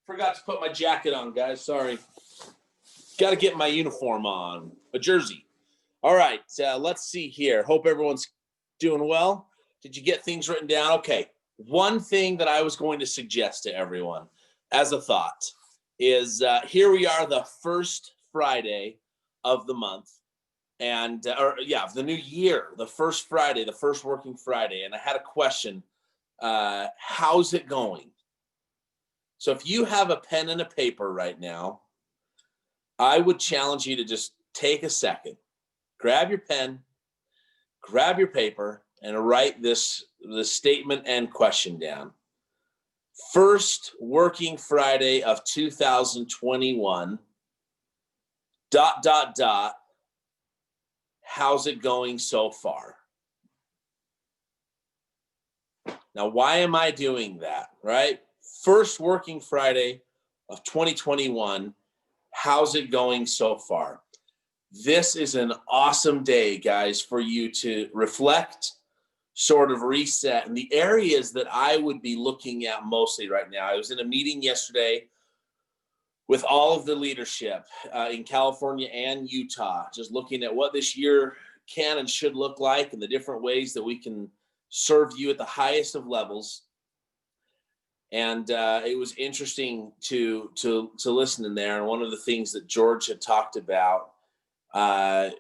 Forgot to put my jacket on, guys. Sorry. Got to get my uniform on, a jersey. All right, let's see here. Hope everyone's doing well. Did you get things written down? Okay. One thing that I was going to suggest to everyone as a thought is here we are, the first Friday of the month. And the new year, the first Friday, the first working Friday. And I had a question. How's it going? So if you have a pen and a paper right now, I would challenge you to just take a second, grab your pen, grab your paper, and write the statement and question down. First working Friday of 2021, ... How's it going so far? Now, why am I doing that, right? First working Friday of 2021, how's it going so far? This is an awesome day, guys, for you to reflect, sort of reset. And the areas that I would be looking at mostly right now, I was in a meeting yesterday with all of the leadership in California and Utah, just looking at what this year can and should look like and the different ways that we can serve you at the highest of levels. And it was interesting to listen in there. And one of the things that George had talked about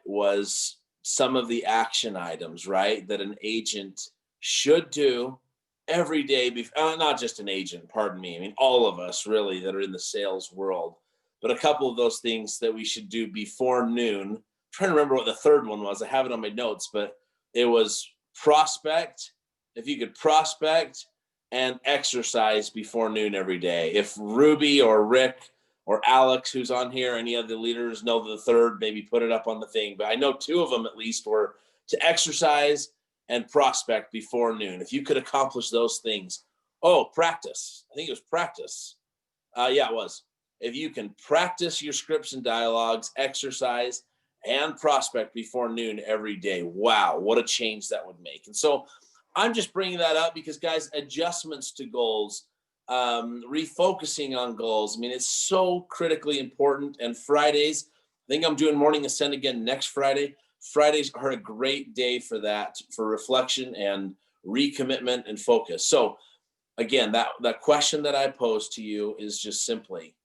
was some of the action items, right, that an agent should do every day, not just an agent, pardon me. I mean, all of us really that are in the sales world, but a couple of those things that we should do before noon. I'm trying to remember what the third one was. I have it on my notes, but it was prospect. If you could prospect and exercise before noon every day. If Ruby or Rick or Alex, who's on here, any of the leaders know the third, maybe put it up on the thing. But I know two of them at least were to exercise and prospect before noon. If you could accomplish those things. Oh, practice. I think it was practice. Yeah, it was. If you can practice your scripts and dialogues, exercise, and prospect before noon every day. Wow, what a change that would make. And so I'm just bringing that up because, guys, adjustments to goals, refocusing on goals. I mean, it's so critically important. And Fridays, I think I'm doing Morning Ascent again next Friday. Fridays are a great day for that, for reflection and recommitment and focus. So again, that question that I pose to you is just simply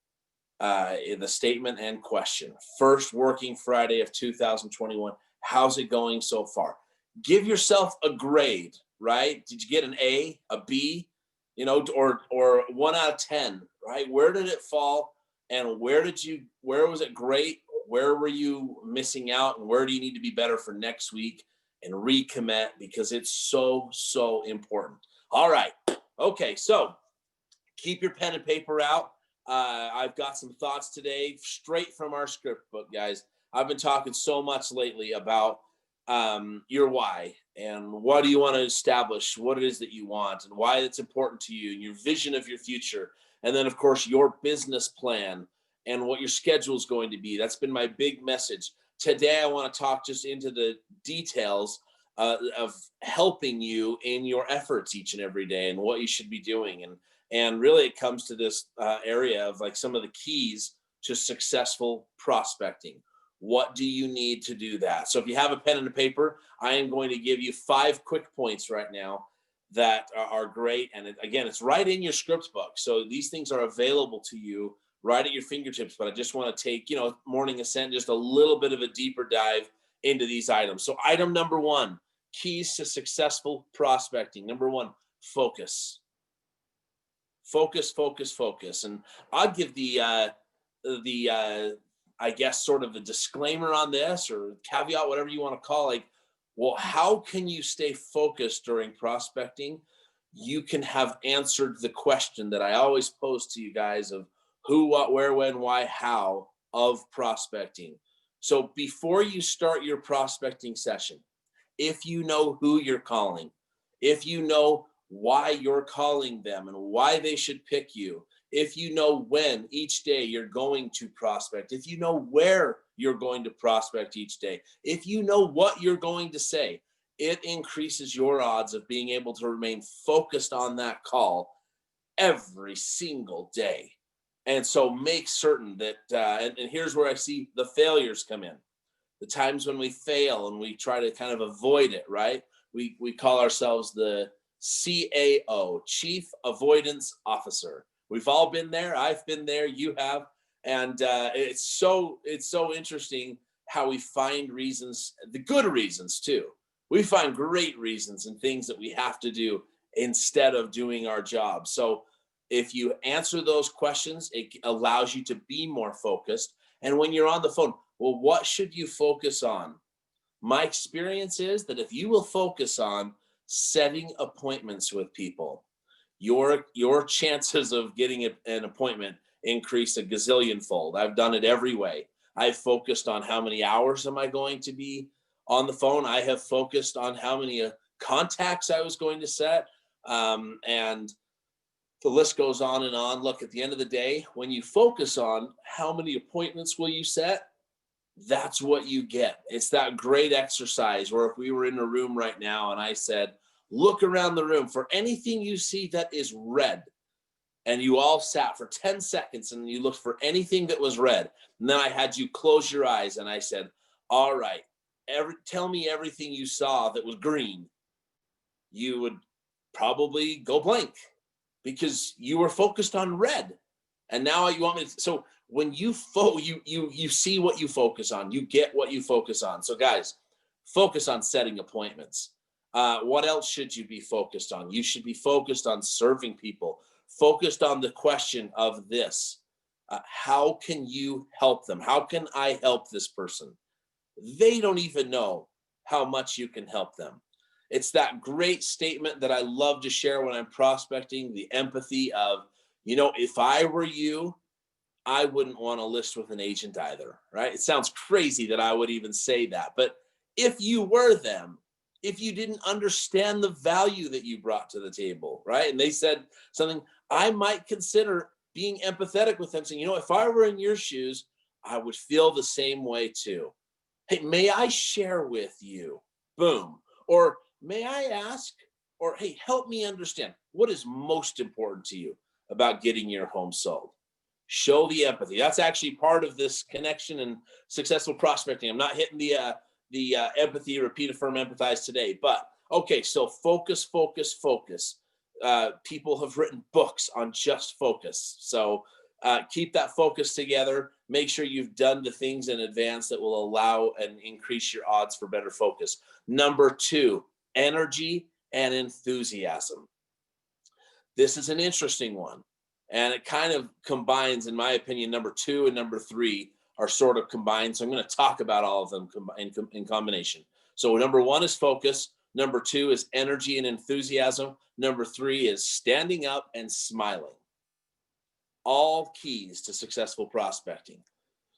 the statement and question. First working Friday of 2021, how's it going so far? Give yourself a grade, right? Did you get an A, a B, or 1 out of 10, right? Where did it fall? And where was it great? Where were you missing out? And where do you need to be better for next week? And recommit, because it's so, so important. All right. Okay. So keep your pen and paper out. I've got some thoughts today straight from our script book, guys. I've been talking so much lately about your why and what do you want to establish, what it is that you want and why it's important to you and your vision of your future. And then, of course, your business plan and what your schedule is going to be. That's been my big message. Today, I want to talk just into the details of helping you in your efforts each and every day and what you should be doing. And really, it comes to this area of like some of the keys to successful prospecting. What do you need to do that? So if you have a pen and a paper, I am going to give you 5 quick points right now that are great. And again, it's right in your script book. So these things are available to you right at your fingertips. But I just want to take, Morning Ascent, just a little bit of a deeper dive into these items. So item number 1, keys to successful prospecting. Number 1, focus. Focus, focus, focus. And I'll give I guess sort of a disclaimer on this or caveat, whatever you want to call it. Well, how can you stay focused during prospecting? You can have answered the question that I always pose to you guys of who, what, where, when, why, how of prospecting. So before you start your prospecting session, if you know who you're calling, if you know why you're calling them and why they should pick you, if you know when each day you're going to prospect, if you know where you're going to prospect each day, if you know what you're going to say, it increases your odds of being able to remain focused on that call every single day. And so make certain that, and here's where I see the failures come in. The times when we fail and we try to kind of avoid it, right? We call ourselves the CAO, Chief Avoidance Officer. We've all been there. I've been there. You have, and it's so interesting how we find reasons, the good reasons too. We find great reasons and things that we have to do instead of doing our job. So if you answer those questions, it allows you to be more focused. And when you're on the phone, well, what should you focus on? My experience is that if you will focus on setting appointments with people, your chances of getting an appointment increase a gazillion fold. I've done it every way. I've focused on how many hours am I going to be on the phone. I have focused on how many contacts I was going to set, and the list goes on and on. Look, at the end of the day, when you focus on how many appointments will you set, that's what you get. It's that great exercise where if we were in a room right now and I said, look around the room for anything you see that is red, and you all sat for 10 seconds and you looked for anything that was red, and then I had you close your eyes and I said, all right, tell me everything you saw that was green, you would probably go blank because you were focused on red. And now you want me to, so when you you see what you focus on, you get what you focus on. So guys, focus on setting appointments. What else should you be focused on? You should be focused on serving people, focused on the question of this. How can you help them? How can I help this person? They don't even know how much you can help them. It's that great statement that I love to share when I'm prospecting, the empathy of, if I were you, I wouldn't want to list with an agent either, right? It sounds crazy that I would even say that, but if you were them, if you didn't understand the value that you brought to the table, right? And they said something, I might consider being empathetic with them, saying, if I were in your shoes, I would feel the same way too. Hey, may I share with you? Boom. Or may I ask, or hey, help me understand what is most important to you about getting your home sold. Show the empathy. That's actually part of this connection and successful prospecting. I'm not hitting the empathy, repeat, affirm, empathize today, but okay. So focus, focus, focus. People have written books on just focus. So keep that focus together. Make sure you've done the things in advance that will allow and increase your odds for better focus. Number 2, energy and enthusiasm. This is an interesting one. And it kind of combines, in my opinion, number 2 and number 3 are sort of combined. So I'm going to talk about all of them in combination. So number 1 is focus. Number 2 is energy and enthusiasm. Number 3 is standing up and smiling. All keys to successful prospecting.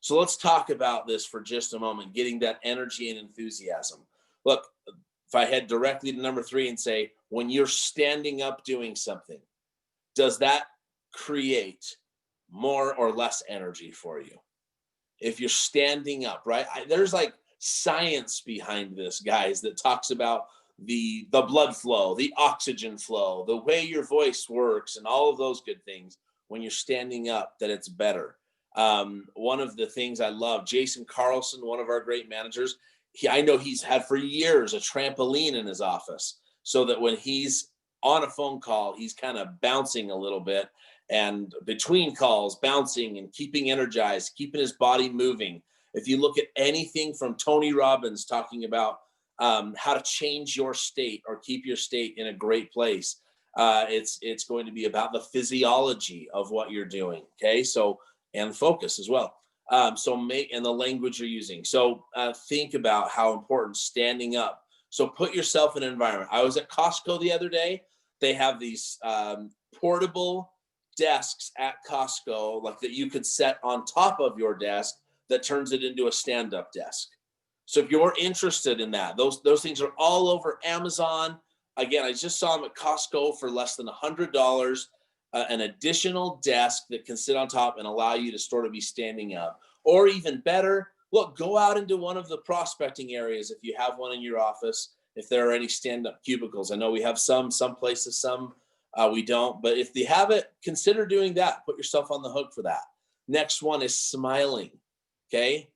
So let's talk about this for just a moment, getting that energy and enthusiasm. Look, if I head directly to number 3 and say, when you're standing up doing something, does that create more or less energy for you? If you're standing up, right? There's like science behind this, guys, that talks about the blood flow, the oxygen flow, the way your voice works, and all of those good things. When you're standing up, that it's better. One of the things I love, Jason Carlson, one of our great managers, I know he's had for years a trampoline in his office so that when he's on a phone call, he's kind of bouncing a little bit, and between calls, bouncing and keeping energized, keeping his body moving. If you look at anything from Tony Robbins talking about how to change your state or keep your state in a great place, it's going to be about the physiology of what you're doing. Okay, so and focus as well. And the language you're using. So think about how important standing up. So put yourself in an environment. I was at Costco the other day. They have these portable desks at Costco, like that you could set on top of your desk that turns it into a stand-up desk. So if you're interested in that, those things are all over Amazon. Again, I just saw them at Costco for less than $100, an additional desk that can sit on top and allow you to sort of be standing up. Or even better, look, go out into one of the prospecting areas if you have one in your office, if there are any stand-up cubicles. I know we have some places, some We don't, but if they have it, consider doing that. Put yourself on the hook for that. Next one is smiling. Okay.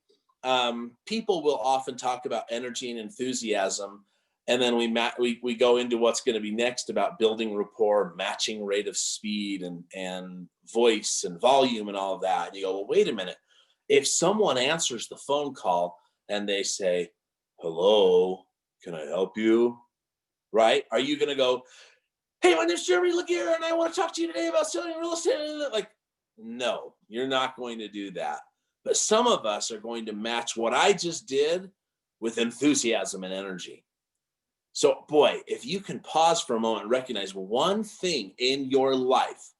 People will often talk about energy and enthusiasm, and then we go into what's going to be next about building rapport, matching rate of speed and voice and volume and all of that. And you go, well, wait a minute. If someone answers the phone call and they say, hello, can I help you? Right? Are you going to go, hey, my name's Jeremy, look here, and I want to talk to you today about selling real estate? Like, no, you're not going to do that. But some of us are going to match what I just did with enthusiasm and energy. So, boy, if you can pause for a moment and recognize one thing in your life,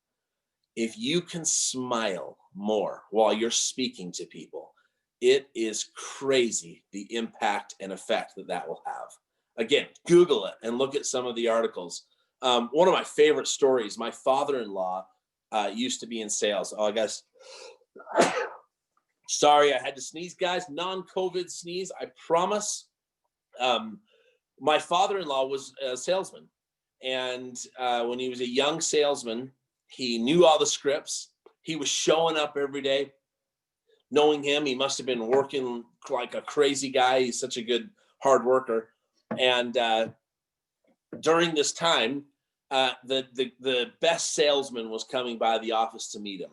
if you can smile more while you're speaking to people, it is crazy the impact and effect that that will have. Again, Google it and look at some of the articles. One of my favorite stories, my father-in-law used to be in sales. Oh, I guess, sorry, I had to sneeze, guys. Non-COVID sneeze, I promise. My father-in-law was a salesman. And when he was a young salesman, he knew all the scripts. He was showing up every day. Knowing him, he must have been working like a crazy guy. He's such a good hard worker. And during this time, the best salesman was coming by the office to meet him.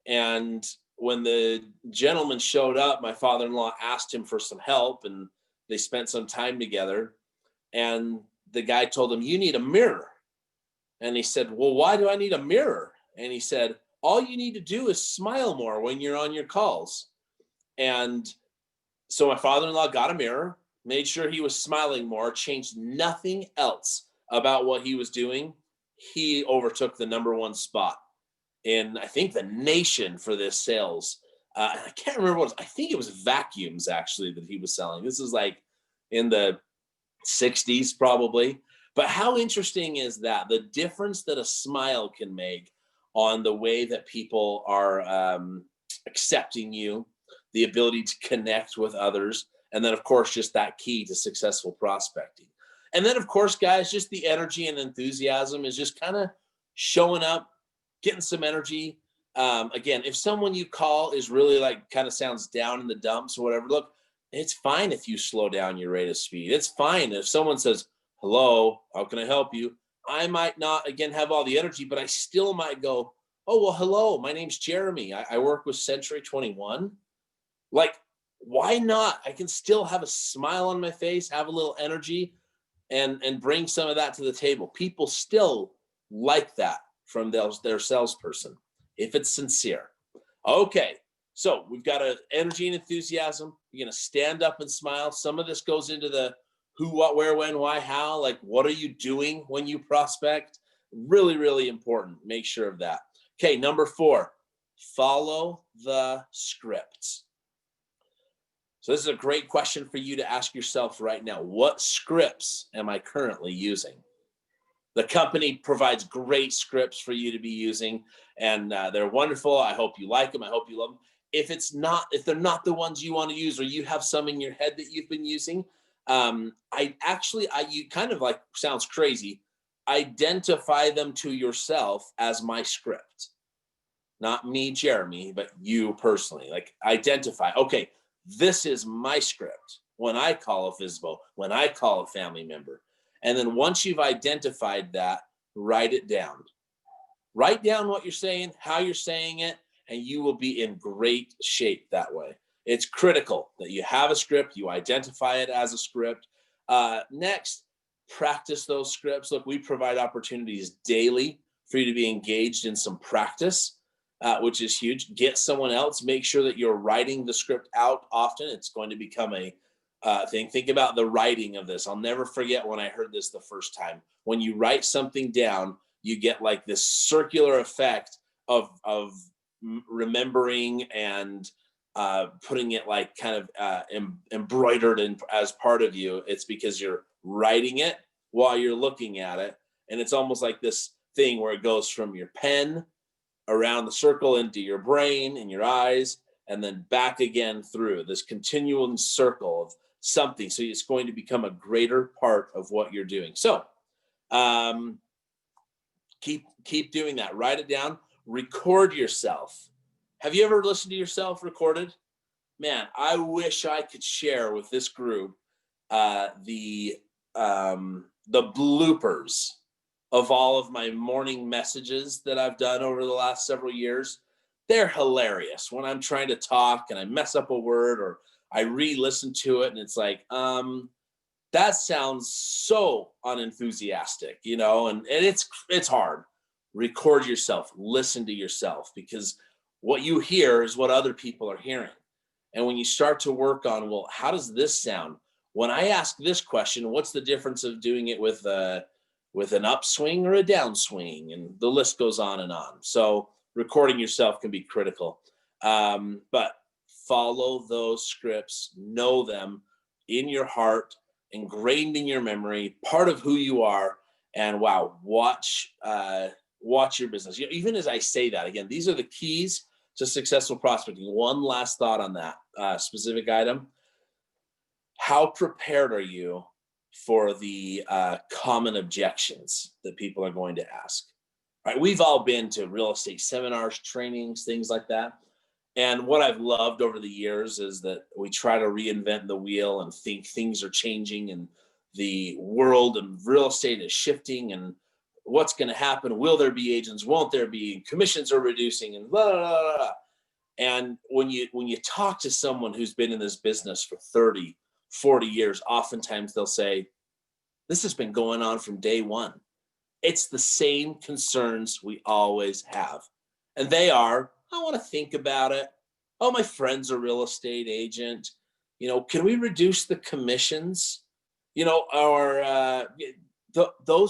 And when the gentleman showed up, my father-in-law asked him for some help, and they spent some time together. And the guy told him, you need a mirror. And he said, well, why do I need a mirror? And he said, all you need to do is smile more when you're on your calls. And so my father-in-law got a mirror, made sure he was smiling more, changed nothing else about what he was doing. He overtook the number one spot in, I think, the nation for this sales. I can't remember what it was. I think it was vacuums, actually, that he was selling. This is like in the 60s, probably. But how interesting is that? The difference that a smile can make on the way that people are accepting you, the ability to connect with others, and then, of course, just that key to successful prospecting. And then, of course, guys, just the energy and enthusiasm is just kind of showing up, getting some energy. Again, if someone you call is really like kind of sounds down in the dumps or whatever, look, it's fine if you slow down your rate of speed. It's fine if someone says, hello, how can I help you? I might not, again, have all the energy, but I still might go, oh, well, hello, my name's Jeremy. I work with Century 21. Like, why not? I can still have a smile on my face, have a little energy, and bring some of that to the table. People still like that from their salesperson, if it's sincere. Okay, so we've got energy and enthusiasm. You're going to stand up and smile. Some of this goes into the who, what, where, when, why, how. Like, what are you doing when you prospect? Really, really important. Make sure of that. Okay, number 4, follow the scripts. So this is a great question for you to ask yourself right now. What scripts am I currently using? The company provides great scripts for you to be using, and they're wonderful. I hope you like them. I hope you love them. If they're not the ones you want to use, or you have some in your head that you've been using, you kind of like, sounds crazy, identify them to yourself as my script. Not me, Jeremy, but you personally. Like, identify, okay, this is my script when I call a FSBO, when I call a family member. And then once you've identified that, write it down. Write down what you're saying, how you're saying it, and you will be in great shape that way. It's critical that you have a script, you identify it as a script. Next, practice those scripts. Look, we provide opportunities daily for you to be engaged in some practice, which is huge. Get someone else. Make sure that you're writing the script out often. It's going to become a thing. Think about the writing of this. I'll never forget when I heard this the first time. When you write something down, you get like this circular effect of remembering and putting it like kind of embroidered in, as part of you. It's because you're writing it while you're looking at it. And it's almost like this thing where it goes from your pen around the circle into your brain and your eyes, and then back again through this continual circle of something. So it's going to become a greater part of what you're doing. So Keep doing that. Write it down. Record yourself. Have you ever listened to yourself recorded? Man, I wish I could share with this group the bloopers of all of my morning messages that I've done over the last several years. They're hilarious when I'm trying to talk and I mess up a word, or I re-listen to it and it's like, that sounds so unenthusiastic, and it's hard. Record yourself, listen to yourself, because what you hear is what other people are hearing. And when you start to work on, well, how does this sound? When I ask this question, what's the difference of doing it with an upswing or a downswing? And the list goes on and on. So recording yourself can be critical. But follow those scripts, know them in your heart, ingrained in your memory, part of who you are. And wow, watch your business. Even as I say that, again, these are the keys to successful prospecting. One last thought on that specific item. How prepared are you for the common objections that people are going to ask? Right? We've all been to real estate seminars, trainings, things like that. And what I've loved over the years is that we try to reinvent the wheel and think things are changing and the world and real estate is shifting and what's going to happen. Will there be agents? Won't there be? Commissions are reducing and blah, blah, blah, blah. And when you talk to someone who's been in this business for 30, 40 years, oftentimes they'll say, this has been going on from day one. It's the same concerns we always have. And they are, I want to think about it. Oh, my friend's a real estate agent. Can we reduce the commissions? Those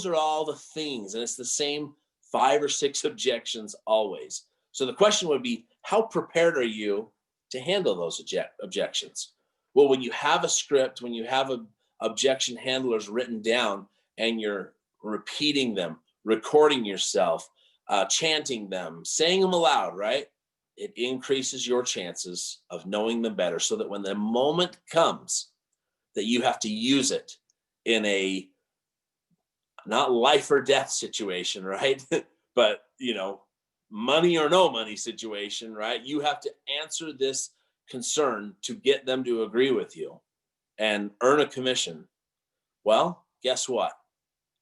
are all the things. And it's the same 5 or 6 objections always. So the question would be, how prepared are you to handle those objections? Well, when you have a script, when you have objection handlers written down and you're repeating them, recording yourself, chanting them, saying them aloud, right? It increases your chances of knowing them better so that when the moment comes that you have to use it in a not life or death situation, right? But, money or no money situation, right? You have to answer this concern to get them to agree with you and earn a commission. Well, guess what?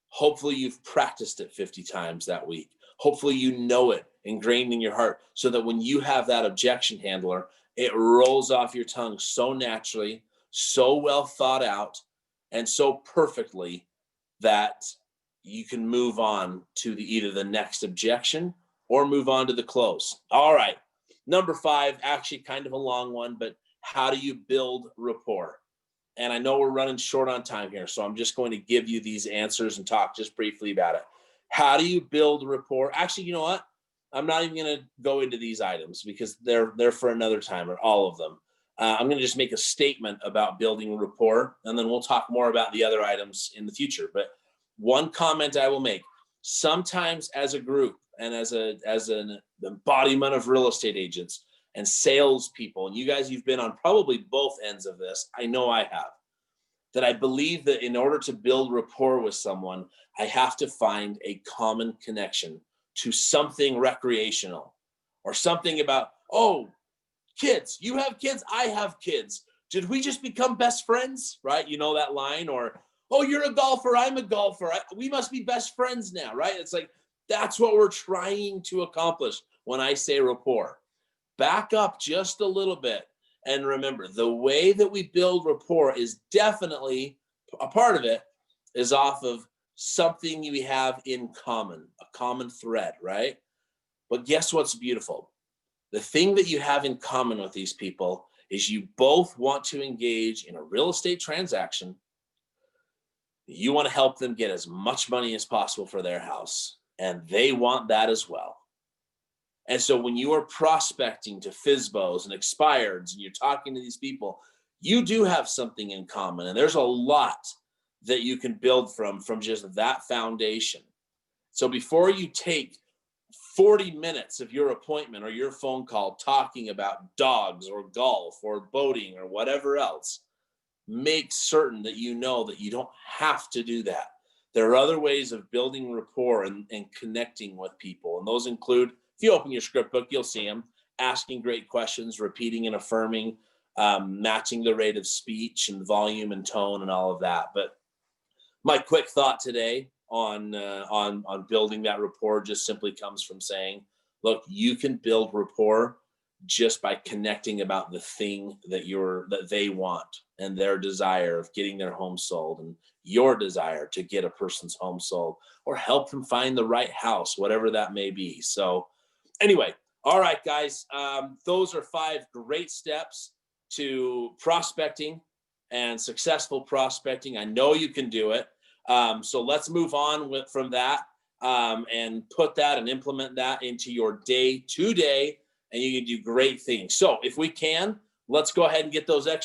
Hopefully you've practiced it 50 times that week. Hopefully you know it ingrained in your heart so that when you have that objection handler, it rolls off your tongue so naturally, so well thought out, and so perfectly that you can move on to either the next objection or move on to the close. All right. Number 5, actually kind of a long one, but how do you build rapport? And I know we're running short on time here, so I'm just going to give you these answers and talk just briefly about it. How do you build rapport? Actually, you know what? I'm not even going to go into these items because they're for another time, or all of them. I'm going to just make a statement about building rapport, and then we'll talk more about the other items in the future. But one comment I will make: sometimes as a group and as an embodiment of real estate agents and salespeople, and you guys, you've been on probably both ends of this. I know I have. That I believe that in order to build rapport with someone, I have to find a common connection to something recreational or something about, oh, kids, you have kids, I have kids. Did we just become best friends? Right? You know that line? Or, oh, you're a golfer, I'm a golfer. We must be best friends now, right? It's like, that's what we're trying to accomplish when I say rapport. Back up just a little bit and remember, the way that we build rapport is definitely a part of it is off of something we have in common, a common thread, right? But guess what's beautiful? The thing that you have in common with these people is you both want to engage in a real estate transaction. You want to help them get as much money as possible for their house, and they want that as well. And so when you are prospecting to FSBOs and expireds and you're talking to these people, you do have something in common. And there's a lot that you can build from just that foundation. So before you take 40 minutes of your appointment or your phone call talking about dogs or golf or boating or whatever else, make certain that you know that you don't have to do that. There are other ways of building rapport and connecting with people. And those include, if you open your script book, you'll see them: asking great questions, repeating and affirming, matching the rate of speech and volume and tone and all of that. But my quick thought today on building that rapport just simply comes from saying, look, you can build rapport just by connecting about the thing that they want, and their desire of getting their home sold, and your desire to get a person's home sold or help them find the right house, whatever that may be. So anyway, all right, guys, those are 5 great steps to prospecting and successful prospecting. I know you can do it. So let's move on from that, and put that and implement that into your day to day, and you can do great things. So if we can, let's go ahead and get those extra